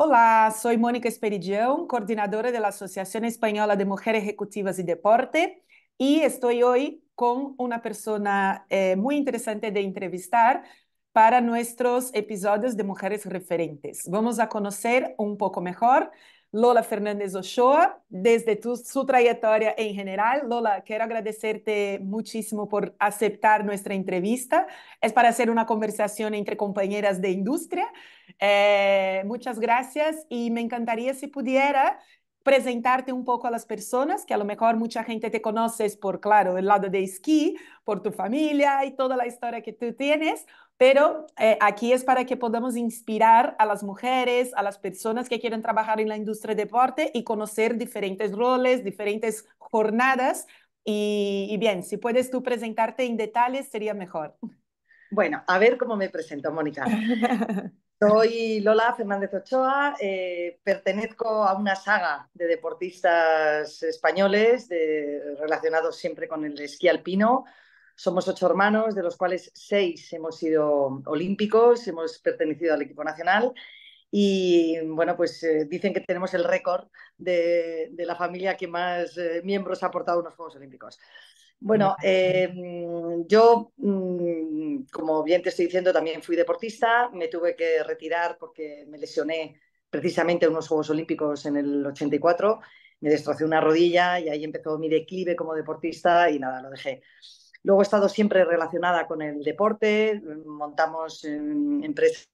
Olá, soy Mónica Esperidião, coordinadora de la Asociación Española de Mujeres Ejecutivas y Deporte, y estoy hoy con una persona muy interesante de entrevistar para nuestros episodios de Mujeres Referentes. Vamos a conocer un poco mejor Lola Fernández Ochoa, desde su trayectoria en general. Lola, quiero agradecerte muchísimo por aceptar nuestra entrevista. Es para hacer una conversación entre compañeras de industria. Muchas gracias y me encantaría si pudiera presentarte un poco a las personas, que a lo mejor mucha gente te conoces por, claro, el lado de esquí, por tu familia y toda la historia que tú tienes, pero aquí es para que podamos inspirar a las mujeres, a las personas que quieren trabajar en la industria del deporte y conocer diferentes roles, diferentes jornadas. Y bien, si puedes tú presentarte en detalles, sería mejor. Bueno, a ver cómo me presento, Mónica. Soy Lola Fernández Ochoa, pertenezco a una saga de deportistas españoles relacionados siempre con el esquí alpino. Somos 8 hermanos, de los cuales 6 hemos sido olímpicos, hemos pertenecido al equipo nacional y bueno, pues dicen que tenemos el récord de la familia que más miembros ha aportado a unos Juegos Olímpicos. Bueno, yo, como bien te estoy diciendo, también fui deportista. Me tuve que retirar porque me lesioné precisamente en unos Juegos Olímpicos en el 84. Me destrocé una rodilla y ahí empezó mi declive como deportista y nada, lo dejé. Luego he estado siempre relacionada con el deporte. Montamos empresas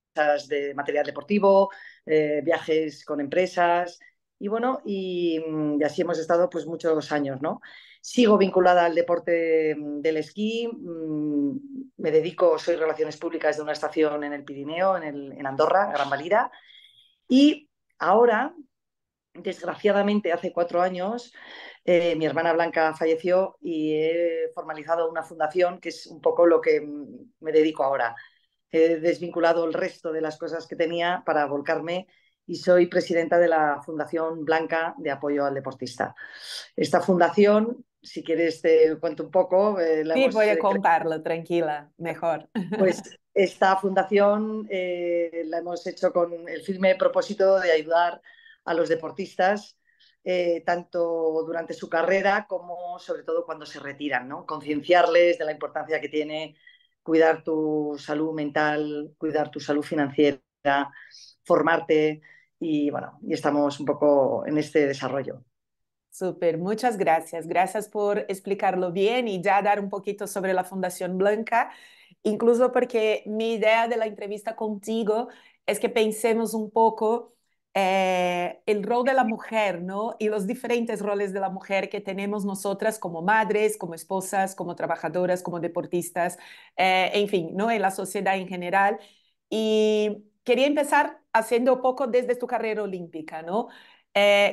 de material deportivo, viajes con empresas y bueno, y así hemos estado pues muchos años, ¿no? Sigo vinculada al deporte del esquí, me dedico, soy Relaciones Públicas de una estación en el Pirineo, en Andorra, Gran Valira, y ahora, desgraciadamente, hace 4 años, mi hermana Blanca falleció y he formalizado una fundación que es un poco lo que me dedico ahora. He desvinculado el resto de las cosas que tenía para volcarme y soy presidenta de la Fundación Blanca de Apoyo al Deportista. Esta fundación, si quieres te cuento un poco, la Sí, hemos voy a creado. contarlo, tranquila, mejor. Pues esta fundación la hemos hecho con el firme propósito de ayudar a los deportistas tanto durante su carrera como sobre todo cuando se retiran, ¿no? Concienciarles de la importancia que tiene cuidar tu salud mental, cuidar tu salud financiera, formarte y bueno, y estamos un poco en este desarrollo. Súper, muchas gracias. Gracias por explicarlo bien y ya dar un poquito sobre la Fundación Blanca, incluso porque mi idea de la entrevista contigo es que pensemos un poco el rol de la mujer, ¿no? Y los diferentes roles de la mujer que tenemos nosotras como madres, como esposas, como trabajadoras, como deportistas, en fin, ¿no? En la sociedad en general. Y quería empezar haciendo un poco desde tu carrera olímpica, ¿no?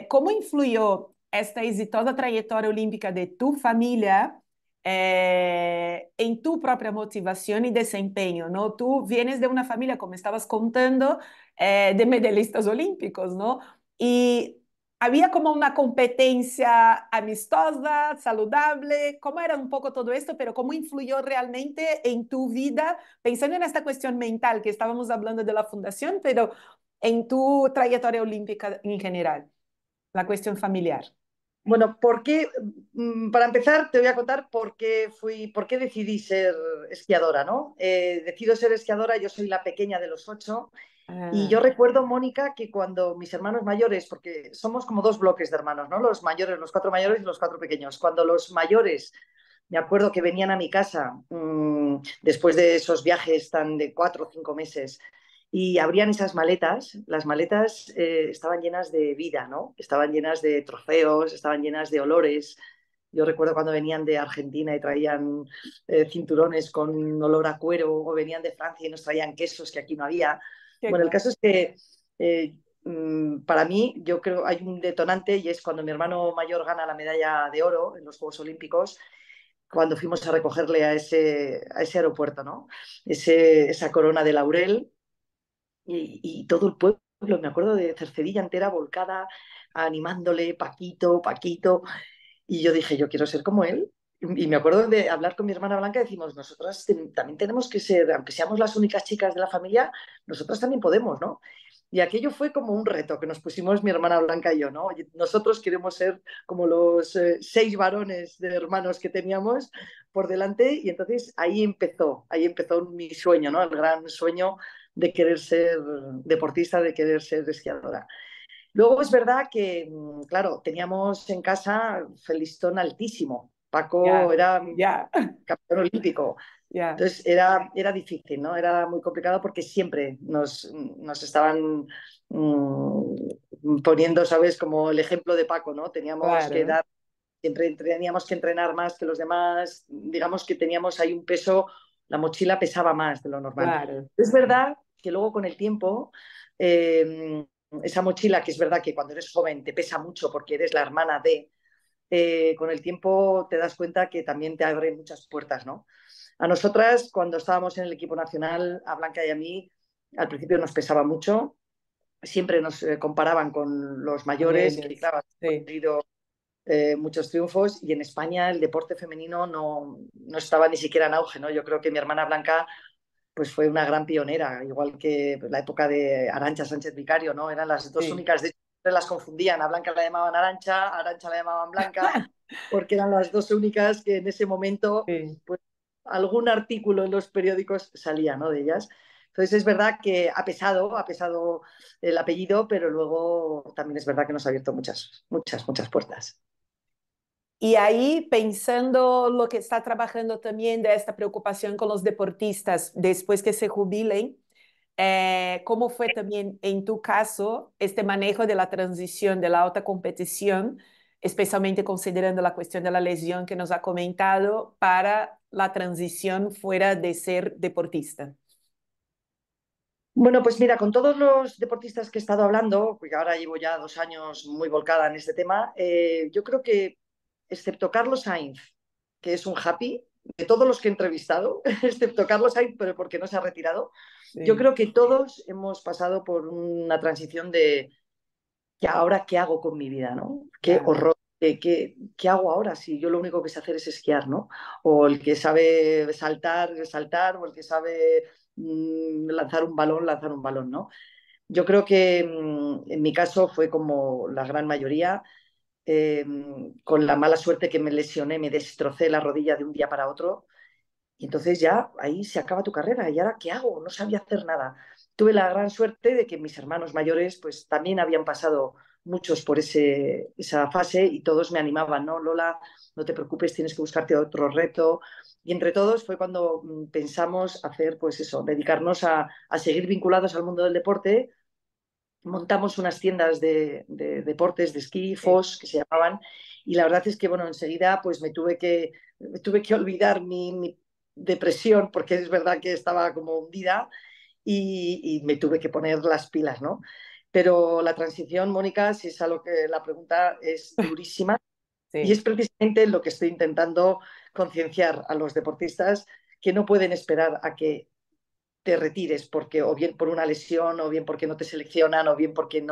¿Cómo influyó esta exitosa trayectoria olímpica de tu familia en tu propia motivación y desempeño, ¿no? Tú vienes de una familia, como estabas contando, de medallistas olímpicos, ¿no? Y había como una competencia amistosa, saludable. ¿Cómo era un poco todo esto? Pero ¿cómo influyó realmente en tu vida, pensando en esta cuestión mental que estábamos hablando de la fundación, pero en tu trayectoria olímpica en general, la cuestión familiar? Bueno, para empezar, te voy a contar por qué decidí ser esquiadora, ¿no? Decido ser esquiadora, yo soy la pequeña de los 8 y Ah, yo recuerdo, Mónica, que cuando mis hermanos mayores, porque somos como 2 bloques de hermanos, ¿no? Los mayores, los 4 mayores y los 4 pequeños. Cuando los mayores, me acuerdo que venían a mi casa después de esos viajes tan de 4 o 5 meses y abrían esas maletas, las maletas estaban llenas de vida, ¿no? Estaban llenas de trofeos, estaban llenas de olores. Yo recuerdo cuando venían de Argentina y traían cinturones con olor a cuero, o venían de Francia y nos traían quesos que aquí no había. qué Bueno, el guay. caso es que para mí, yo creo hay un detonante y es cuando mi hermano mayor gana la medalla de oro en los Juegos Olímpicos, cuando fuimos a recogerle a ese aeropuerto, ¿no? Esa corona de laurel y todo el pueblo, me acuerdo de Cercedilla entera volcada, animándole, Paquito, Paquito, y yo dije, yo quiero ser como él. Y me acuerdo de hablar con mi hermana Blanca, decimos, nosotras también tenemos que ser, aunque seamos las únicas chicas de la familia, nosotras también podemos, ¿no? Y aquello fue como un reto que nos pusimos mi hermana Blanca y yo, ¿no? Oye, nosotros queremos ser como los 6 varones de hermanos que teníamos por delante y entonces ahí empezó mi sueño, ¿no? El gran sueño de querer ser deportista, de querer ser esquiadora. Luego es verdad que, claro, teníamos en casa el listón altísimo. Paco Ya, era ya, campeón olímpico. ya, Entonces era difícil, ¿no? Era muy complicado porque siempre nos estaban poniendo, ¿sabes? Como el ejemplo de Paco, ¿no? Teníamos que claro, dar, siempre teníamos que entrenar más que los demás. Digamos que teníamos ahí un peso, la mochila pesaba más de lo normal. claro, Es verdad que luego con el tiempo, eh, esa mochila, que es verdad que cuando eres joven te pesa mucho porque eres la hermana de, con el tiempo te das cuenta que también te abre muchas puertas, ¿no? A nosotras, cuando estábamos en el equipo nacional, a Blanca y a mí, al principio nos pesaba mucho, siempre nos comparaban con los con mayores, que ellos, claro, han sí, conseguido muchos triunfos, y en España el deporte femenino no estaba ni siquiera en auge, ¿no? Yo creo que mi hermana Blanca pues fue una gran pionera, igual que la época de Arantxa Sánchez Vicario, ¿no? Eran las dos sí. únicas, de hecho, las confundían, a Blanca la llamaban Arantxa, a Arantxa la llamaban Blanca, porque eran las dos únicas que en ese momento, Sí. pues algún artículo en los periódicos salía, ¿no? De ellas. Entonces es verdad que ha pesado el apellido, pero luego también es verdad que nos ha abierto muchas puertas. Y ahí pensando lo que está trabajando también de esta preocupación con los deportistas después que se jubilen, ¿cómo fue también en tu caso este manejo de la transición de la alta competición, especialmente considerando la cuestión de la lesión que nos ha comentado, para la transición fuera de ser deportista? Bueno, pues mira, con todos los deportistas que he estado hablando, porque ahora llevo ya 2 años muy volcada en este tema, yo creo que, excepto Carlos Sainz, que es un happy, de todos los que he entrevistado, excepto Carlos Sainz, pero porque no se ha retirado, yo Sí, creo que todos hemos pasado por una transición de que ahora qué hago con mi vida, ¿no? Qué ya, horror. ¿Qué hago ahora si yo lo único que sé hacer es esquiar, ¿no? O el que sabe saltar, saltar, o el que sabe lanzar un balón, ¿no? Yo creo que en mi caso fue como la gran mayoría, eh, con la mala suerte que me lesioné, me destrocé la rodilla de un día para otro y entonces ya ahí se acaba tu carrera. ¿Y ahora qué hago? No sabía hacer nada. Tuve la gran suerte de que mis hermanos mayores pues también habían pasado muchos por esa fase y todos me animaban, ¿no? Lola, no te preocupes, tienes que buscarte otro reto. Y entre todos fue cuando pensamos hacer, pues eso, dedicarnos a seguir vinculados al mundo del deporte. Montamos unas tiendas de deportes, de esquí, sí, FOS, que se llamaban, y la verdad es que, bueno, enseguida pues me tuve que olvidar mi depresión, porque es verdad que estaba como hundida, y me tuve que poner las pilas, ¿no? Pero la transición, Mónica, si es a lo que la pregunta es durísima, y es sí, precisamente lo que estoy intentando concienciar a los deportistas, que no pueden esperar a que te retires porque o bien por una lesión o bien porque no te seleccionan o bien porque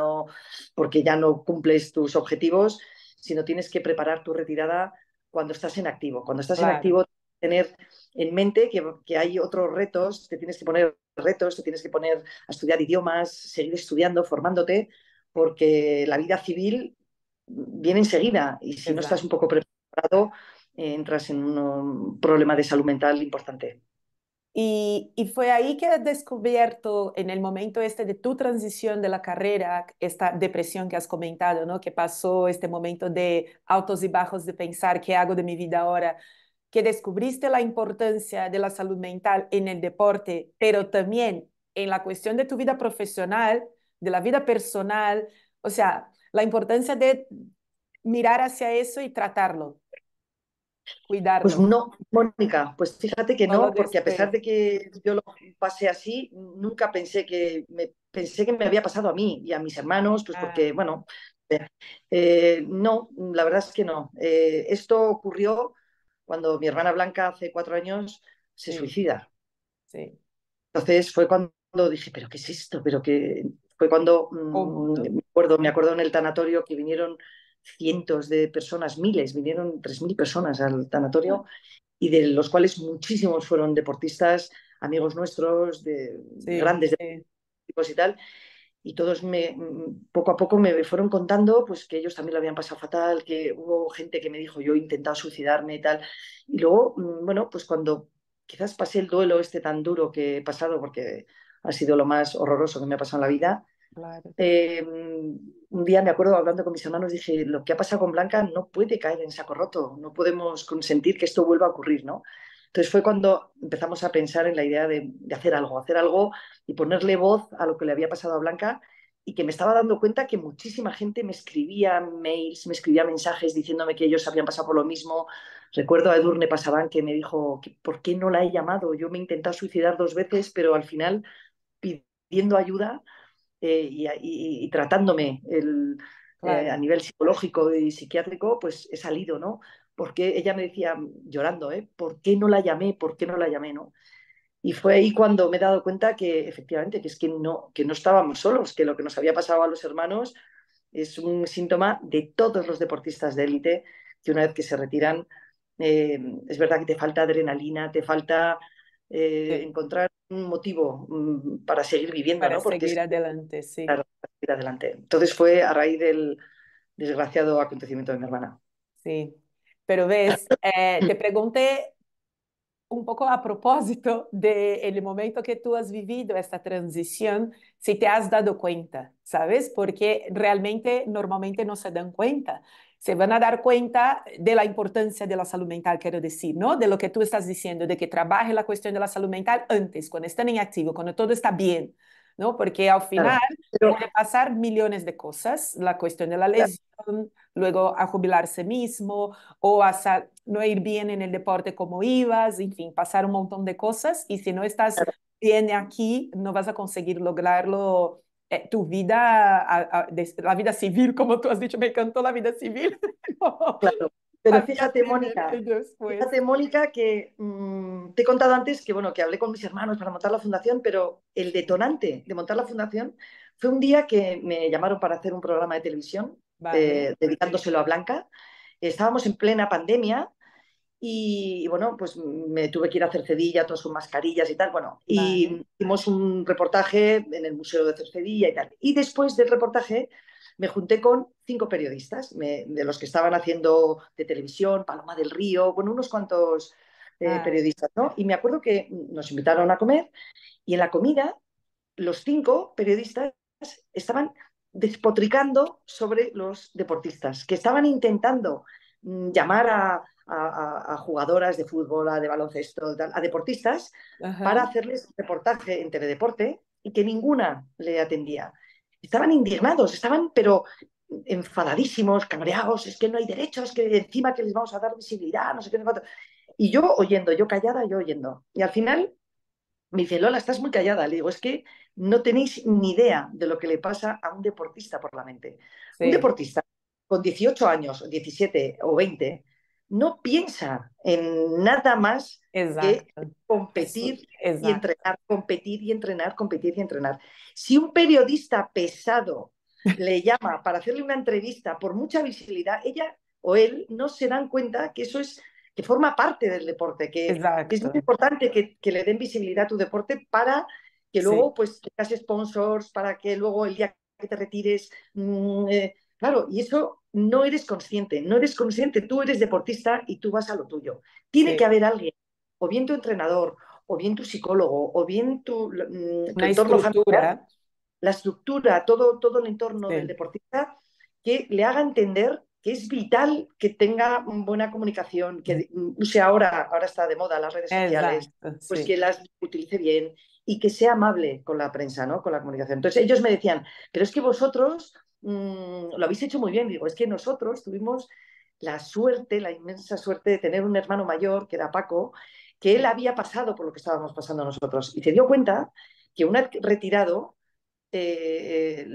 ya no cumples tus objetivos, sino tienes que preparar tu retirada cuando estás en activo. Cuando estás en claro, activo, tener en mente que hay otros retos, te tienes que poner retos, te tienes que poner a estudiar idiomas, seguir estudiando, formándote, porque la vida civil viene enseguida y si no estás un exacto. poco preparado, entras en un problema de salud mental importante. Y fue ahí que has descubierto en el momento este de tu transición de la carrera, esta depresión que has comentado, ¿no? Que pasó este momento de altos y bajos de pensar qué hago de mi vida ahora, que descubriste la importancia de la salud mental en el deporte, pero también en la cuestión de tu vida profesional, de la vida personal, o sea, la importancia de mirar hacia eso y tratarlo, Pues cuidarlo, no, Mónica, pues fíjate que solo no, porque a después. pesar de que yo lo pasé así, nunca pensé que me había pasado a mí y a mis hermanos, pues Ah, porque, bueno, no, la verdad es que no. Esto ocurrió cuando mi hermana Blanca hace 4 años se sí, suicida. sí. Entonces fue cuando dije, ¿pero qué es esto? Pero que fue cuando ¿Cómo, no? me acuerdo en el tanatorio que vinieron cientos de personas, miles, vinieron 3.000 personas al tanatorio y de los cuales muchísimos fueron deportistas, amigos nuestros, de Sí, grandes sí, deportistas y tal. y todos poco a poco me fueron contando pues, que ellos también lo habían pasado fatal, que hubo gente que me dijo, yo he intentado suicidarme y tal. Y luego, bueno, pues cuando quizás pasé el duelo este tan duro que he pasado, porque ha sido lo más horroroso que me ha pasado en la vida, Claro, un día me acuerdo hablando con mis hermanos, dije, lo que ha pasado con Blanca no puede caer en saco roto, no podemos consentir que esto vuelva a ocurrir, ¿no? Entonces fue cuando empezamos a pensar en la idea de hacer algo y ponerle voz a lo que le había pasado a Blanca y que me estaba dando cuenta que muchísima gente me escribía mails, me escribía mensajes diciéndome que ellos habían pasado por lo mismo. Recuerdo a Edurne Pasaban que me dijo, ¿por qué no la he llamado? Yo me he intentado suicidar 2 veces, pero al final pidiendo ayuda y tratándome a claro. nivel psicológico y psiquiátrico, pues he salido, ¿no? Porque ella me decía, llorando, ¿por qué no la llamé? ¿Por qué no la llamé? ¿No? Y fue ahí cuando me he dado cuenta que efectivamente que es que no estábamos solos, que lo que nos había pasado a los hermanos es un síntoma de todos los deportistas de élite, que una vez que se retiran, es verdad que te falta adrenalina, te falta Sí, encontrar un motivo para seguir viviendo, para ¿no? Porque seguir es adelante, sí, claro, para ir adelante. Entonces fue a raíz del desgraciado acontecimiento de mi hermana. sí. Pero ves, te pregunté un poco a propósito del momento que tú has vivido esta transición, si te has dado cuenta, ¿sabes? Porque realmente normalmente no se dan cuenta. Se van a dar cuenta de la importancia de la salud mental, quiero decir, ¿no? De lo que tú estás diciendo, de que trabaje la cuestión de la salud mental antes, cuando están en activo, cuando todo está bien, ¿no? Porque al final Claro, pero puede pasar millones de cosas, la cuestión de la claro, lesión, luego a jubilarse mismo, o a no ir bien en el deporte como ibas, en fin, pasar un montón de cosas y si no estás claro, bien aquí, no vas a conseguir lograrlo. Tu vida, la vida civil, como tú has dicho, me encantó la vida civil, claro. Pero hacia primero y después. fíjate, Mónica, que te he contado antes que, bueno, que hablé con mis hermanos para montar la fundación, pero el detonante de montar la fundación fue un día que me llamaron para hacer un programa de televisión Vale, dedicándoselo a Blanca. Estábamos en plena pandemia bueno, pues me tuve que ir a Cercedilla, todos con mascarillas y tal. Bueno, vale. y hicimos un reportaje en el Museo de Cercedilla y tal. Y después del reportaje me junté con 5 periodistas, de los que estaban haciendo de televisión, Paloma del Río, bueno, unos cuantos Ah, periodistas, ¿no? Y me acuerdo que nos invitaron a comer y en la comida los 5 periodistas estaban despotricando sobre los deportistas, que estaban intentando llamar a jugadoras de fútbol, de baloncesto, a deportistas, para ajá. hacerles reportaje en Teledeporte y que ninguna le atendía. Estaban indignados, estaban pero enfadadísimos, cabreados, es que no hay derechos, que encima que les vamos a dar visibilidad, no sé qué. No sé cuánto. Y yo oyendo, yo callada, yo oyendo. Y al final me dice, Lola, estás muy callada. Le digo, es que no tenéis ni idea de lo que le pasa a un deportista por la mente. Un Sí, deportista con 18 años, 17 o 20, no piensa en nada más que exacto. Eso, competir y exacto. entrenar, competir y entrenar, competir y entrenar. Si un periodista pesado le llama para hacerle una entrevista por mucha visibilidad, ella o él no se dan cuenta que eso es que forma parte del deporte, que es muy Exacto. importante que le den visibilidad a tu deporte para que Sí, luego pues tengas sponsors, para que luego el día que te retires, claro, y eso no eres consciente, no eres consciente, tú eres deportista y tú vas a lo tuyo. Tiene que sí. haber alguien, o bien tu entrenador, o bien tu psicólogo, o bien tu Una entorno familiar, estructura. la estructura, todo el entorno del Sí, deportista, que le haga entender que es vital que tenga buena comunicación, que use ahora está de moda las redes sociales, exacto, pues que sí. las utilice bien y que sea amable con la prensa, ¿no? Con la comunicación. Entonces ellos me decían, pero es que vosotros lo habéis hecho muy bien. Digo, es que nosotros tuvimos la suerte, la inmensa suerte de tener un hermano mayor, que era Paco, que él había pasado por lo que estábamos pasando nosotros y se dio cuenta que una vez retirado, eh,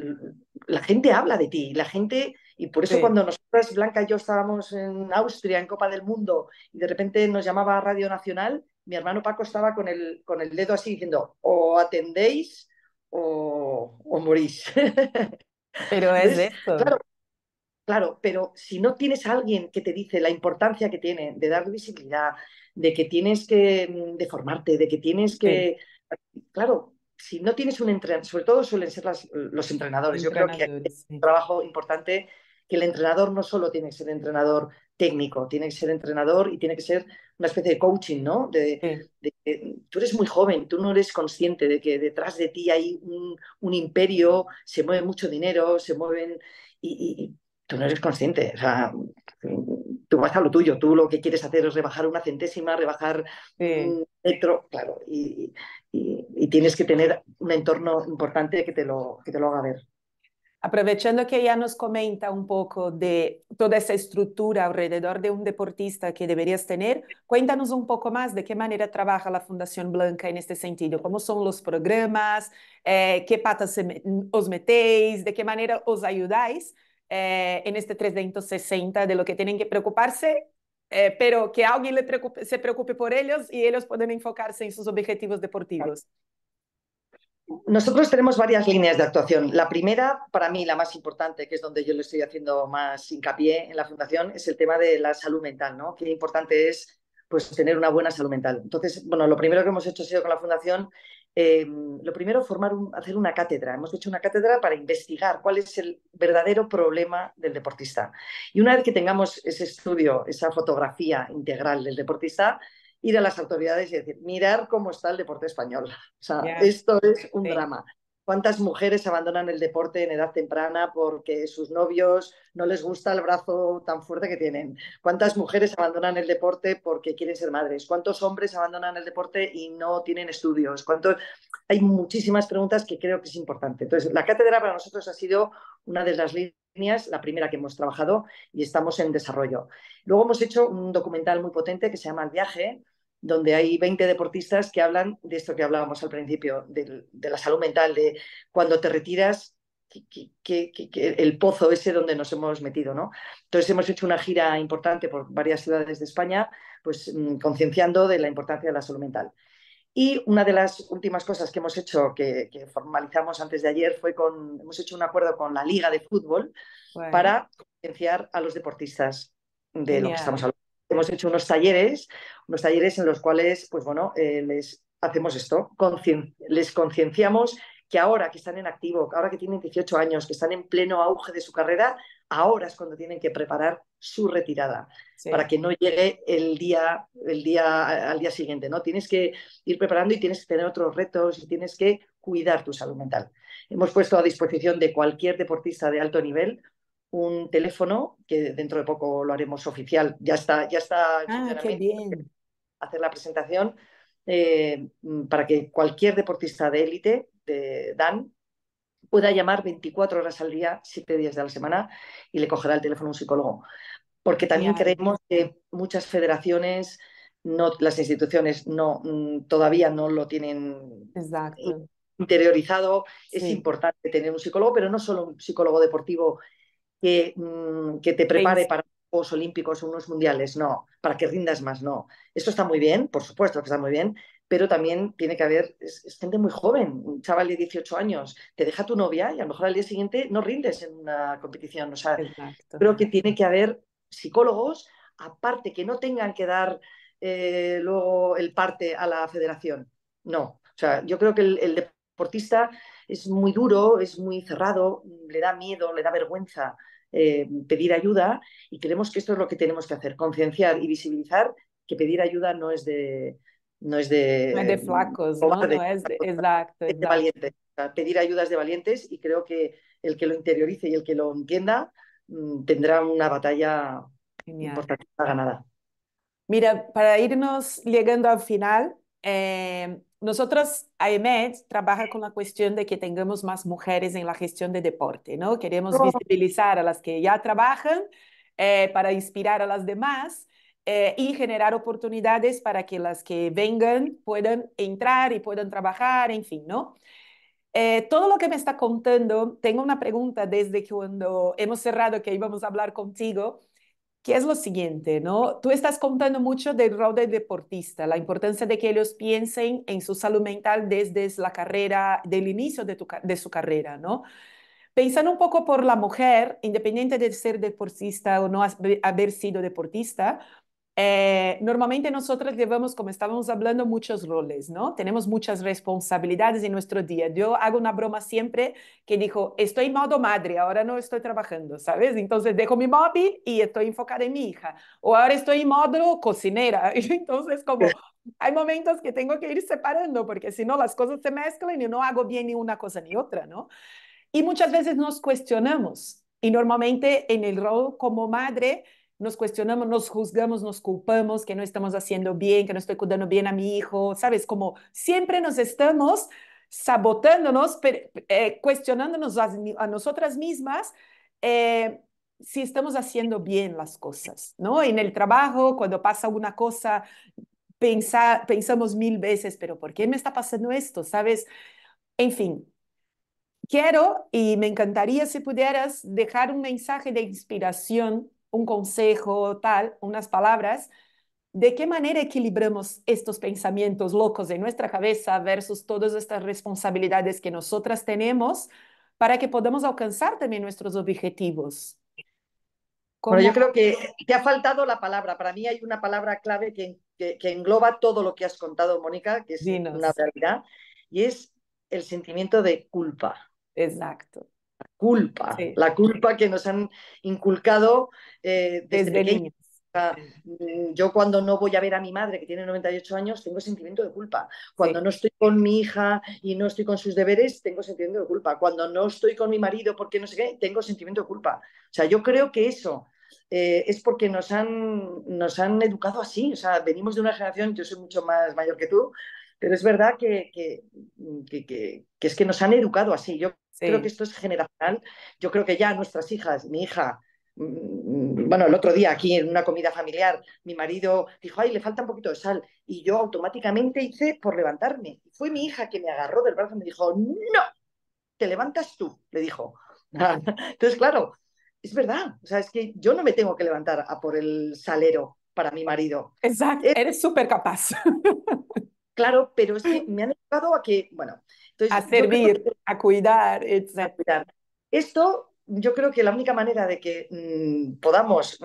la gente habla de ti, la gente, y por eso Sí. cuando nosotras, Blanca y yo, estábamos en Austria, en Copa del Mundo, y de repente nos llamaba a Radio Nacional, mi hermano Paco estaba con el dedo así diciendo, o atendéis o morís. Pero es Entonces, eso. claro, claro, pero si no tienes a alguien que te dice la importancia que tiene de dar visibilidad, de que tienes que de formarte, de que tienes Sí, que, claro, si no tienes un entrenador, sobre todo suelen ser los entrenadores, yo creo que hay un Entrenadores, sí. trabajo importante, que el entrenador no solo tiene que ser entrenador técnico, tiene que ser entrenador y tiene que ser una especie de coaching, ¿no? Sí. Tú eres muy joven, tú no eres consciente de que detrás de ti hay un imperio, se mueve mucho dinero, se mueven y tú no eres consciente. O sea, tú vas a lo tuyo, tú lo que quieres hacer es rebajar una centésima, rebajar Sí. un metro, claro, y tienes que tener un entorno importante que te lo haga ver. Aprovechando que ya nos comenta un poco de toda esa estructura alrededor de un deportista que deberías tener, cuéntanos un poco más de qué manera trabaja la Fundación Blanca en este sentido, cómo son los programas, qué patas os metéis, de qué manera os ayudáis en este 360 de lo que tienen que preocuparse, pero que alguien se preocupe por ellos y ellos puedan enfocarse en sus objetivos deportivos. Nosotros tenemos varias líneas de actuación. La primera, para mí, la más importante, que es donde yo le estoy haciendo más hincapié en la Fundación, es el tema de la salud mental, ¿no? Qué importante es pues, tener una buena salud mental. Entonces, bueno, lo primero que hemos hecho ha sido con la Fundación, lo primero, hacer una cátedra. Hemos hecho una cátedra para investigar cuál es el verdadero problema del deportista. Y una vez que tengamos ese estudio, esa fotografía integral del deportista, ir a las autoridades y decir, mirar cómo está el deporte español. O sea, Yeah, esto es un sí. drama. ¿Cuántas mujeres abandonan el deporte en edad temprana porque sus novios no les gusta el brazo tan fuerte que tienen? ¿Cuántas mujeres abandonan el deporte porque quieren ser madres? ¿Cuántos hombres abandonan el deporte y no tienen estudios? ¿Cuántos? Hay muchísimas preguntas que creo que es importante. Entonces, la cátedra para nosotros ha sido una de las líneas, la primera que hemos trabajado y estamos en desarrollo. Luego hemos hecho un documental muy potente que se llama El viaje, donde hay 20 deportistas que hablan de esto que hablábamos al principio, de la salud mental, de cuando te retiras, el pozo ese donde nos hemos metido, ¿no? Entonces hemos hecho una gira importante por varias ciudades de España, pues concienciando de la importancia de la salud mental. Y una de las últimas cosas que hemos hecho, que formalizamos antes de ayer, hemos hecho un acuerdo con la Liga de Fútbol Bueno, para concienciar a los deportistas de lo que estamos genial. hablando. Hemos hecho unos talleres en los cuales, pues bueno, les hacemos esto, les concienciamos que ahora que están en activo, ahora que tienen 18 años, que están en pleno auge de su carrera, ahora es cuando tienen que preparar su retirada para Sí. que no llegue al día siguiente, ¿no? Tienes que ir preparando y tienes que tener otros retos y tienes que cuidar tu salud mental. Hemos puesto a disposición de cualquier deportista de alto nivel un teléfono, que dentro de poco lo haremos oficial, ya está en Ah, qué funcionamiento, bien. hacer la presentación, para que cualquier deportista de élite, de Dan, pueda llamar 24 horas al día, 7 días de la semana, y le cogerá el teléfono un psicólogo. Porque también Genial. creemos que muchas federaciones, las instituciones todavía no lo tienen Exacto. interiorizado. Es Sí. importante tener un psicólogo, pero no solo un psicólogo deportivo que te prepare para Juegos Olímpicos o unos mundiales, no, para que rindas más, no. Esto está muy bien, por supuesto que está muy bien, pero también tiene que haber, es gente muy joven, un chaval de 18 años, te deja tu novia y a lo mejor al día siguiente no rindes en una competición. O sea, Exacto. creo que tiene que haber psicólogos, aparte que no tengan que dar luego el parte a la federación. No, o sea, yo creo que el deportista es muy duro, es muy cerrado, le da miedo, le da vergüenza pedir ayuda, y creemos que esto es lo que tenemos que hacer, concienciar y visibilizar que pedir ayuda no es No es de de flacos, ¿no? cobarde, No es de... Exacto, es de exacto. valientes. O sea, pedir ayuda es de valientes, y creo que el que lo interiorice y el que lo entienda tendrá una batalla Genial. importante ganada. Mira, para irnos llegando al final, nosotros, AEMED, trabaja con la cuestión de que tengamos más mujeres en la gestión de deporte, ¿no? Queremos visibilizar a las que ya trabajan para inspirar a las demás y generar oportunidades para que las que vengan puedan entrar y puedan trabajar, en fin, ¿no? Todo lo que me está contando, tengo una pregunta desde que cuando hemos cerrado que íbamos a hablar contigo, que es lo siguiente, ¿no? Tú estás contando mucho del rol del deportista, la importancia de que ellos piensen en su salud mental desde la carrera, del inicio de su carrera, ¿no? Pensando un poco por la mujer, independiente de ser deportista o no haber sido deportista, Normalmente nosotros llevamos, como estábamos hablando, muchos roles, ¿no? Tenemos muchas responsabilidades en nuestro día. Yo hago una broma siempre que digo, estoy en modo madre, ahora no estoy trabajando, ¿sabes? Entonces dejo mi móvil y estoy enfocada en mi hija. O ahora estoy en modo cocinera. Entonces, como hay momentos que tengo que ir separando, porque si no las cosas se mezclan y no hago bien ni una cosa ni otra, ¿no? Y muchas veces nos cuestionamos. Y normalmente en el rol como madre nos cuestionamos, nos juzgamos, nos culpamos que no estamos haciendo bien, que no estoy cuidando bien a mi hijo, ¿sabes? Como siempre nos estamos sabotándonos, cuestionándonos a nosotras mismas eh, si estamos haciendo bien las cosas, ¿no? En el trabajo, cuando pasa una cosa, pensamos mil veces, pero ¿por qué me está pasando esto? ¿Sabes? En fin, quiero y me encantaría si pudieras dejar un mensaje de inspiración, un consejo, tal, unas palabras, de qué manera equilibramos estos pensamientos locos en nuestra cabeza versus todas estas responsabilidades que nosotras tenemos para que podamos alcanzar también nuestros objetivos. Bueno, Como yo creo que te ha faltado la palabra. Para mí hay una palabra clave que engloba todo lo que has contado, Mónica, que es una dinos, realidad, y es el sentimiento de culpa. exacto, sí, La culpa que nos han inculcado desde desde pequeños. niños, sí, Yo cuando no voy a ver a mi madre, que tiene 98 años, tengo sentimiento de culpa. Cuando sí, no estoy con mi hija y no estoy con sus deberes, tengo sentimiento de culpa. Cuando no estoy con mi marido porque no sé qué, tengo sentimiento de culpa. O sea, yo creo que eso es porque nos han educado así. O sea, venimos de una generación, yo soy mucho más mayor que tú, pero es verdad que es que nos han educado así. Yo creo que sí, esto es generacional. Yo creo que ya nuestras hijas, mi hija, bueno, el otro día aquí en una comida familiar, mi marido dijo, ay, le falta un poquito de sal. Y yo automáticamente hice por levantarme. Y fue mi hija que me agarró del brazo y me dijo, no, te levantas tú, le dijo. Entonces, claro, es verdad. O sea, es que yo no me tengo que levantar a por el salero para mi marido. exacto, eres súper capaz Claro, pero es que me han educado a que, bueno, a entonces yo creo servir, que a cuidar, etc. cuidar. Esto, yo creo que la única manera de que podamos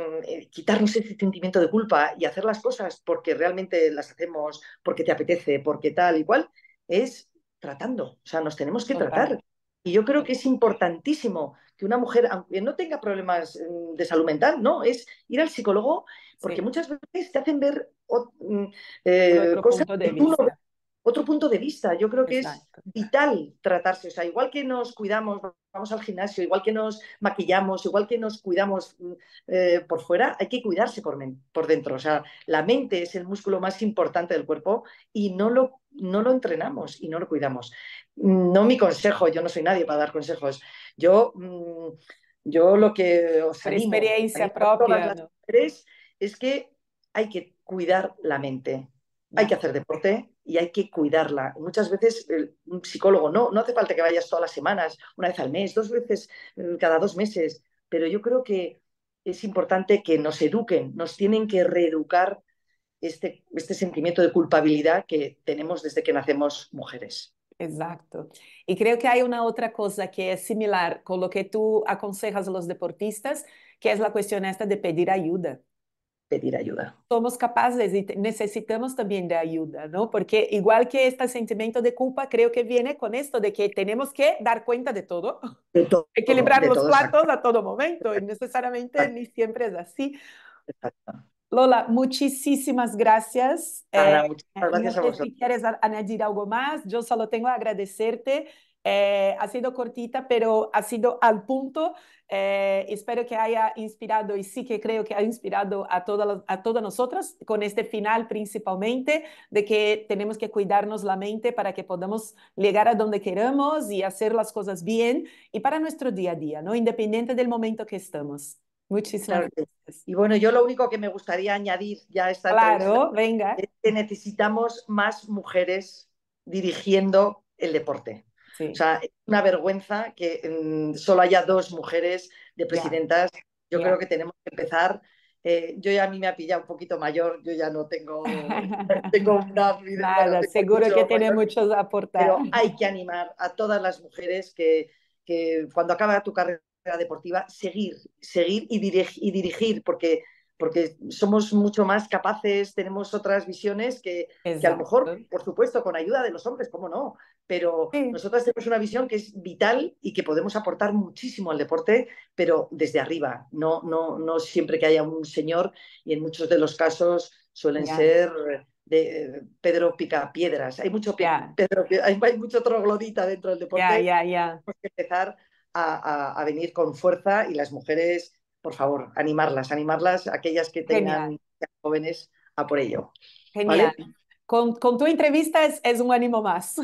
quitarnos ese sentimiento de culpa y hacer las cosas porque realmente las hacemos, porque te apetece, porque tal y cual, es tratando. O sea, nos tenemos que Total. tratar. Y yo creo que es importantísimo que una mujer, aunque no tenga problemas de salud mental, no, es ir al psicólogo porque Sí, muchas veces te hacen ver por otro cosas punto de que tú no ves, vista. otro punto de vista. Yo creo que es Exacto. vital tratarse. O sea, igual que nos cuidamos, vamos al gimnasio, igual que nos maquillamos, igual que nos cuidamos por fuera, hay que cuidarse por dentro. O sea, la mente es el músculo más importante del cuerpo y no lo entrenamos y no lo cuidamos. No mi consejo, yo no soy nadie para dar consejos. Yo, yo lo que Por os experiencia animo a todas propia, las ¿no? mujeres es que hay que cuidar la mente. Hay que Ya, hacer deporte y hay que cuidarla. Muchas veces un psicólogo no hace falta que vayas todas las semanas, una vez al mes, dos veces cada 2 meses, pero yo creo que es importante que nos eduquen, nos tienen que reeducar este sentimiento de culpabilidad que tenemos desde que nacemos mujeres. exacto. Y creo que hay una otra cosa que es similar con lo que tú aconsejas a los deportistas, que es la cuestión esta de pedir ayuda. Pedir ayuda. Somos capaces y necesitamos también de ayuda, ¿no? Porque igual que este sentimiento de culpa, creo que viene con esto de que tenemos que dar cuenta de todo, De todo, equilibrar de los todo, exacto. platos a todo momento y necesariamente ni siempre es así. Exacto. Lola, muchísimas gracias. Nada, muchas No gracias a sé vosotros. si quieres añadir algo más. Yo solo tengo que agradecerte. Ha sido cortita, pero ha sido al punto. Espero que haya inspirado y sí que creo que ha inspirado a todas nosotras con este final principalmente de que tenemos que cuidarnos la mente para que podamos llegar a donde queramos y hacer las cosas bien y para nuestro día a día, ¿no? Independiente del momento que estamos. Muchísimas Claro que sí. gracias. Y bueno, yo lo único que me gustaría añadir ya a esta entrevista Claro, venga. es que necesitamos más mujeres dirigiendo el deporte. O Sí, sea, es una vergüenza que solo haya dos mujeres de ya, presidentas. Yo creo ya. que tenemos que empezar. Yo ya a mí me ha pillado un poquito mayor, yo ya no tengo bueno, Nada, tengo seguro que mucho tiene mayor, muchos a aportar. pero hay que animar a todas las mujeres que cuando acaba tu carrera deportiva, seguir y dirigir, porque porque somos mucho más capaces, tenemos otras visiones que a lo mejor, Exacto. por supuesto, con ayuda de los hombres, ¿cómo no? Pero Sí, nosotras tenemos una visión que es vital y que podemos aportar muchísimo al deporte, pero desde arriba, no siempre que haya un señor, y en muchos de los casos suelen ya, ser de Pedro Picapiedras. Hay mucho, ya, Pedro, hay mucho troglodita dentro del ya, deporte. ya, ya. Tenemos que empezar a venir con fuerza y las mujeres, por favor, animarlas, aquellas que Genial, tengan jóvenes, a por ello. genial. ¿Vale? Con tu entrevista es un ánimo más.